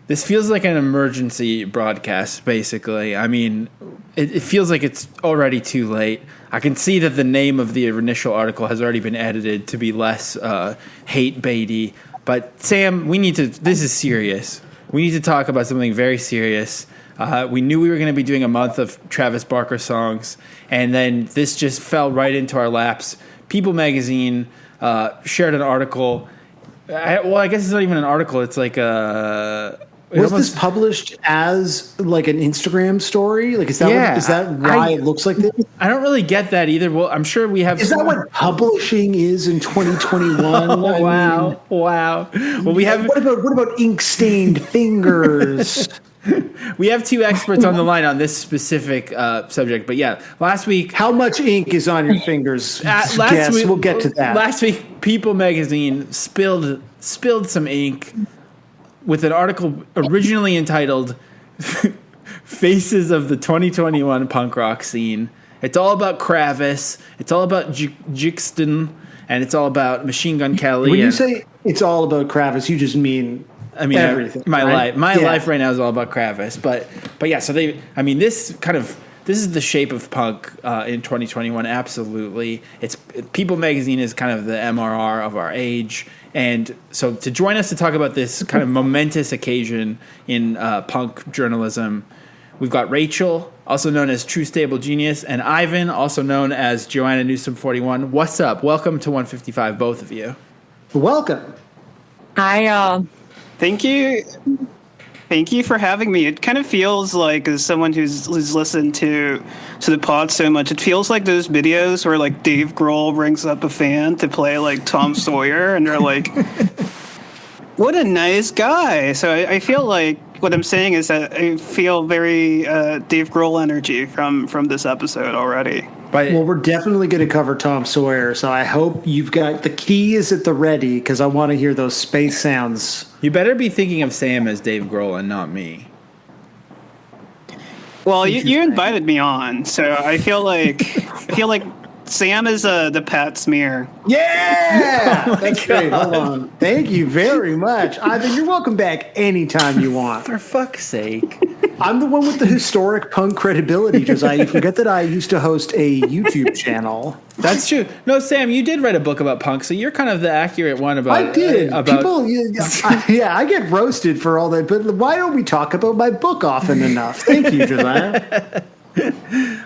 This feels like an emergency broadcast, basically. I mean, it feels like it's already too late. I can see that the name of the initial article has already been edited to be less hate-baity. But, Sam, this is serious. We need to talk about something very serious. We knew we were going to be doing a month of Travis Barker songs, and then this just fell right into our laps. People magazine shared an article. I guess it's not even an article. It's like a... Was this published as like an Instagram story? Like, is that why it looks like this? I don't really get that either. Well, I'm sure we have. Is that what publishing is in 2021? Oh, wow. Well, we have. What about ink stained fingers? We have two experts on the line on this specific subject, but yeah, last week. How much ink is on your fingers? We'll get to that. Last week, People magazine spilled some ink with an article originally entitled Faces of the 2021 Punk Rock Scene. It's all about Kravis, it's all about Jixton, and it's all about Machine Gun Kelly. When you say it's all about Kravis, you just mean everything. My life right now is all about Kravis. But yeah, so this is the shape of punk in 2021. Absolutely, People magazine is kind of the MRR of our age. And so to join us to talk about this kind of momentous occasion in punk journalism, we've got Rachel, also known as True Stable Genius, and Ivan, also known as Joanna Newsom 41. What's up? Welcome to 155, both of you. Welcome. Hi, y'all. Thank you. Thank you for having me. It kind of feels like, as someone who's listened to the pod so much, it feels like those videos where like Dave Grohl brings up a fan to play like Tom Sawyer, and they're like, "What a nice guy." So I feel like what I'm saying is that I feel very Dave Grohl energy from this episode already. Well, we're definitely going to cover Tom Sawyer, so I hope you've got the keys at the ready, because I want to hear those space sounds. You better be thinking of Sam as Dave Grohl and not me. Well, you invited me on, so I feel like Sam is the Pat Smear. Yeah, that's great. Hold on. Thank you very much, Ivan. You're welcome back anytime you want. For fuck's sake. I'm the one with the historic punk credibility, Josiah. You forget that I used to host a YouTube channel. That's true. No, Sam, you did write a book about punk, so you're kind of the accurate one about. I did. People, I get roasted for all that, but why don't we talk about my book often enough? Thank you, Josiah.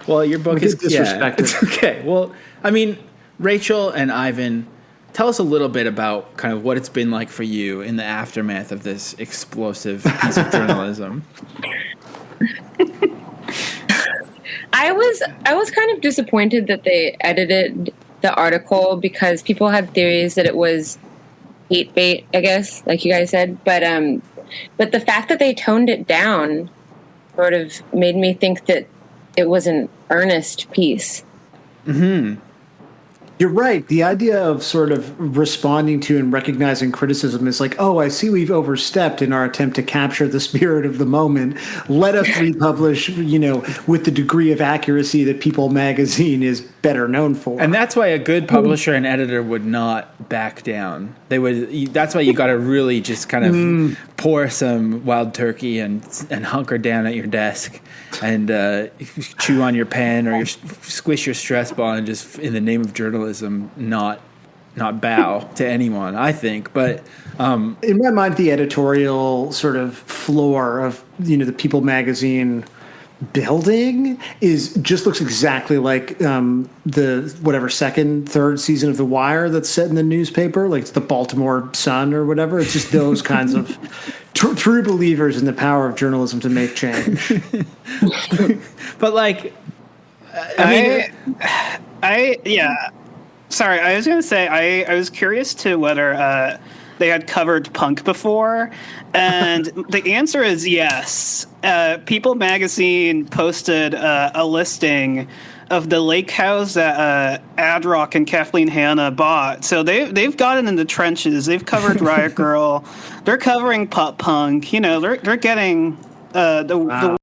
Well, your book is disrespected. It's okay. Well, I mean, Rachel and Ivan, tell us a little bit about kind of what it's been like for you in the aftermath of this explosive piece of journalism. I was kind of disappointed that they edited the article, because people had theories that it was hate bait, I guess, like you guys said. But the fact that they toned it down sort of made me think that it was an earnest piece. Mm-hmm. You're right. The idea of sort of responding to and recognizing criticism is like, oh, I see we've overstepped in our attempt to capture the spirit of the moment. Let us republish, with the degree of accuracy that People magazine is better known for. And that's why a good publisher and editor would not back down. They would. That's why you got to really just kind of pour some wild turkey and hunker down at your desk and chew on your pen or squish your stress ball and just, in the name of journalism, not bow to anyone, I think. But in my mind, the editorial sort of floor of the People magazine building looks exactly like the second, third season of The Wire that's set in the newspaper, like it's the Baltimore Sun or whatever. It's just those kinds of true believers in the power of journalism to make change. But like, Sorry, I was going to say I was curious to whether they had covered punk before, and the answer is yes. People magazine posted a listing of the lake house that Ad Rock and Kathleen Hanna bought. So they've gotten in the trenches. They've covered Riot Girl. They're covering pop punk. They're getting the